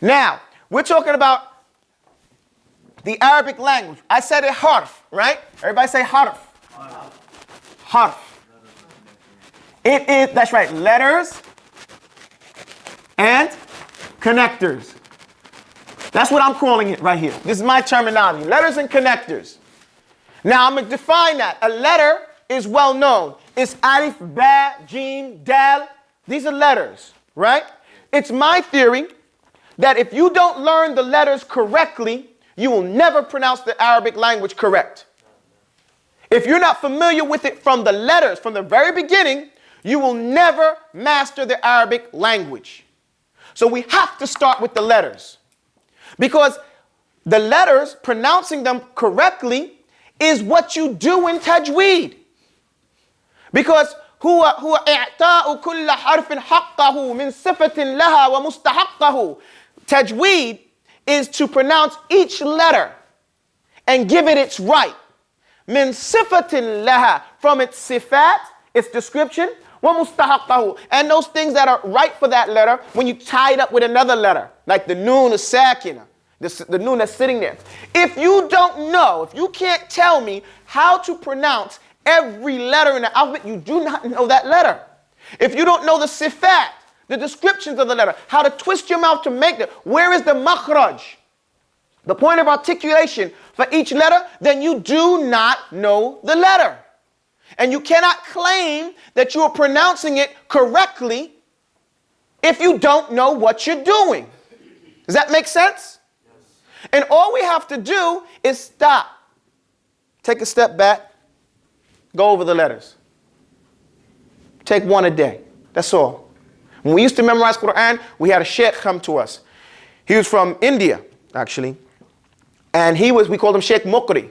Now, we're talking about the Arabic language. I said it harf, right? Everybody say harf. Harf. It is, that's right, letters and connectors. That's what I'm calling it right here. This is my terminology, letters and connectors. Now, I'm going to define that. A letter is well known. It's alif, ba, jim, dal. These are letters, right? It's my theory that if you don't learn the letters correctly, you will never pronounce the Arabic language correct. If you're not familiar with it from the letters, from the very beginning, you will never master the Arabic language. So we have to start with the letters. Because the letters, pronouncing them correctly, is what you do in tajweed. Because هو إعطاء كل حرف حقه من صفة لها ومستحقه. Tajweed is to pronounce each letter and give it its right. من صفة لها, from its sifat, its description, ومستحقه, and those things that are right for that letter when you tie it up with another letter, like the noon, the sakina, the noon that's sitting there. If you don't know, if you can't tell me how to pronounce every letter in the alphabet, you do not know that letter. If you don't know the sifat, the descriptions of the letter, how to twist your mouth to make it, where is the makhraj, the point of articulation for each letter, then you do not know the letter. And you cannot claim that you are pronouncing it correctly if you don't know what you're doing. Does that make sense? Yes. And all we have to do is stop, take a step back, go over the letters. Take one a day. That's all. When we used to memorize Quran, we had a sheikh come to us. He was from India, actually. And we called him Sheikh Mukri.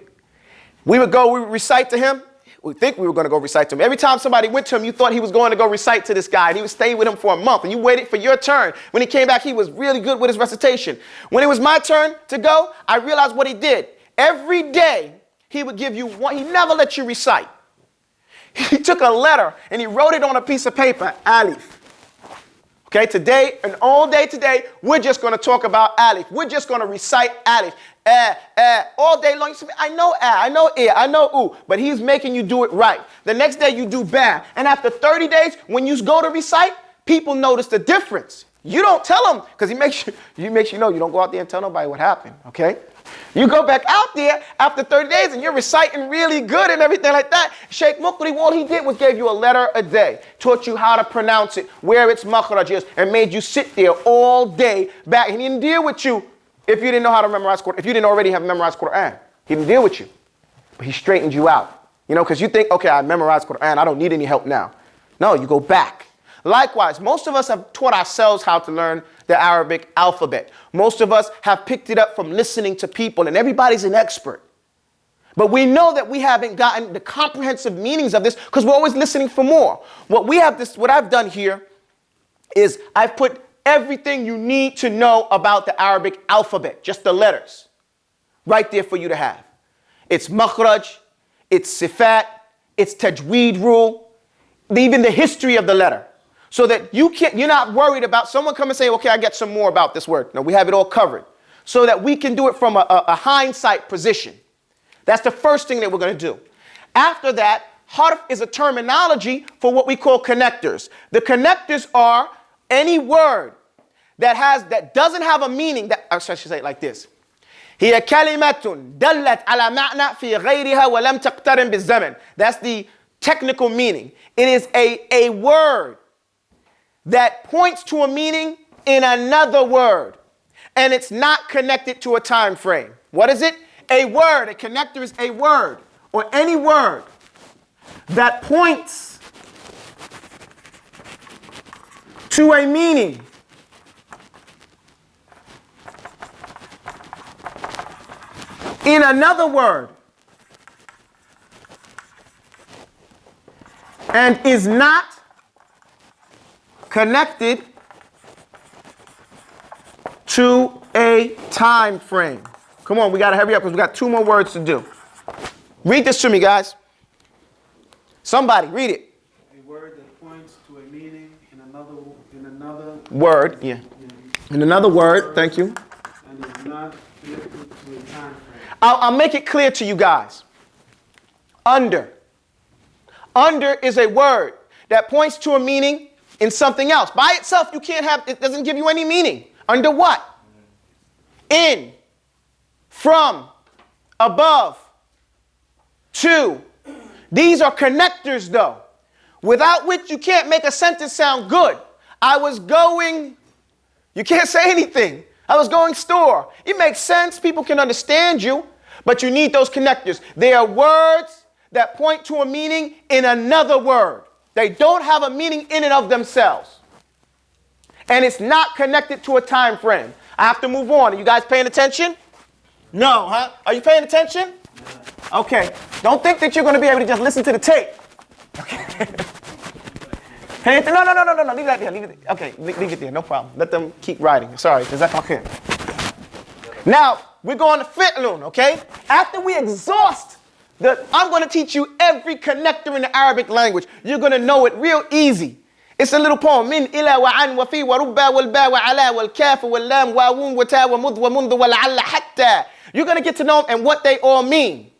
We would recite to him. We think we were going to go recite to him. Every time somebody went to him, you thought he was going to go recite to this guy. And he would stay with him for a month. And you waited for your turn. When he came back, he was really good with his recitation. When it was my turn to go, I realized what he did. Every day, he would give you one. He never let you recite. He took a letter and he wrote it on a piece of paper, alif. Okay, today, and all day today, we're just going to talk about alif. We're just going to recite alif. All day long. You say, I know I know I know oo, but he's making you do it right. The next day you do ba. And after 30 days, when you go to recite, people notice the difference. You don't tell them, because he makes you know, you don't go out there and tell nobody what happened, okay? You go back out there after 30 days and you're reciting really good and everything like that. Sheikh Mukri, all he did was gave you a letter a day, taught you how to pronounce it, where its makhraj is, and made you sit there all day back. He didn't deal with you if you didn't know how to memorize Quran, if you didn't already have memorized Quran. He didn't deal with you, but he straightened you out. You know, because you think, okay, I memorized Quran, I don't need any help now. No, you go back. Likewise, most of us have taught ourselves how to learn the Arabic alphabet. Most of us have picked it up from listening to people, and everybody's an expert. But we know that we haven't gotten the comprehensive meanings of this because we're always listening for more. What I've done here is I've put everything you need to know about the Arabic alphabet, just the letters, right there for you to have. It's makhraj, it's sifat, it's tajweed rule, even the history of the letter. So that you're not worried about someone coming and saying, okay, I get some more about this word. No, we have it all covered. So that we can do it from a hindsight position. That's the first thing that we're going to do. After that, harf is a terminology for what we call connectors. The connectors are any word that doesn't have a meaning. I should say it like this. هي كلمة دلت على معنى في غيرها ولم تقترن بالزمن. That's the technical meaning. It is a word that points to a meaning in another word, and it's not connected to a time frame. What is it? A word. A connector is a word, or any word that points to a meaning in another word and is not connected to a time frame. Come on, we got to hurry up because we got 2 more words to do. Read this to me, guys. Somebody, read it. A word that points to a meaning in another word. Word, yeah. And another word, thank you. And is not connected to a time frame. I'll make it clear to you guys. Under. Under is a word that points to a meaning in something else. By itself, you can't have, it doesn't give you any meaning. Under what? In, from, above, to. These are connectors though, without which you can't make a sentence sound good. I was going, you can't say anything. I was going store. It makes sense, people can understand you, but you need those connectors. They are words that point to a meaning in another word. They don't have a meaning in and of themselves. And it's not connected to a time frame. I have to move on. Are you guys paying attention? No, huh? Are you paying attention? Okay. Don't think that you're going to be able to just listen to the tape. Okay. No. Leave that there. Leave it there. Okay, leave it there. No problem. Let them keep writing. Sorry. Is that okay? Now, we're going to fi'lun, okay? After we exhaust I'm going to teach you every connector in the Arabic language. You're going to know it real easy. It's a little poem. Min, ila, wa an, wa fi, wa rubba, wal ba, wa ala, wal kaf, wal lam, wa wun, wa ta, wa mud, wa mund, wa la'alla, hatta. You're going to get to know them and what they all mean.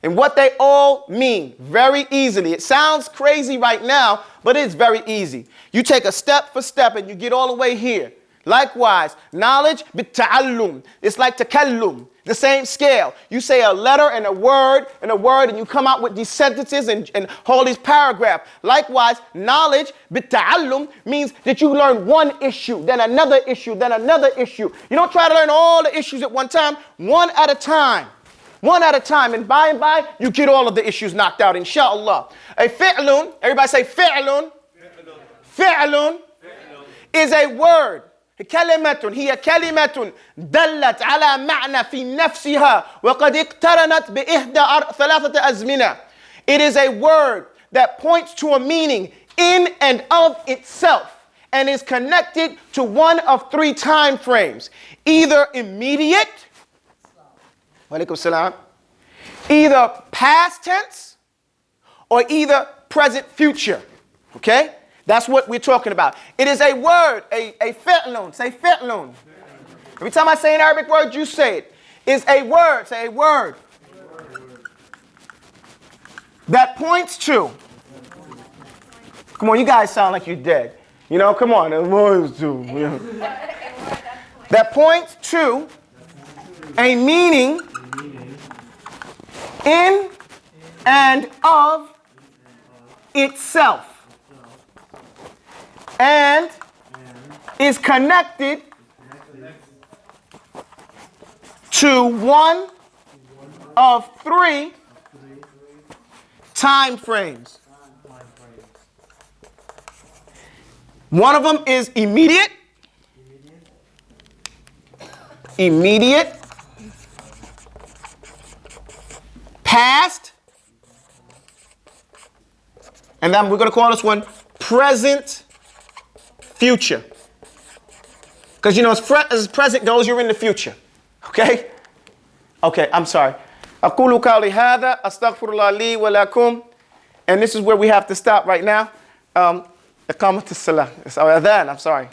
And what they all mean very easily. It sounds crazy right now, but it's very easy. You take a step for step and you get all the way here. Likewise, knowledge, bita'allum. It's like takallum, the same scale. You say a letter and a word, and you come out with these sentences and hold these paragraphs. Likewise, knowledge, bita'allum, means that you learn one issue, then another issue, then another issue. You don't try to learn all the issues at one time, one at a time. One at a time, and by, you get all of the issues knocked out, inshallah. A fi'lun, everybody say fi'lun. Fi'lun is a word. كلمة هي كلمة دلت على معنى في نفسها وقد اقترنت بإحدى ثلاثة أزمنة. It is a word that points to a meaning in and of itself and is connected to one of three time frames. Either immediate, Walaikum salam, either past tense, or either present future. Okay? That's what we're talking about. It is a word, a fi'lun. Say fi'lun. Every time I say an Arabic word, you say it. It's a word, say a word. That points to. Come on, you guys sound like you're dead. You know, come on. That points to a meaning in and of itself. And is connected to one of three time frames. One of them is immediate, past, and then we're going to call this one present future. Because you know, as present goes, you're in the future. Okay? Okay, I'm sorry. أقول قولي هذا أستغفر الله لي ولكم. And this is where we have to stop right now. إقامة الصلاة. It's adhan, I'm sorry.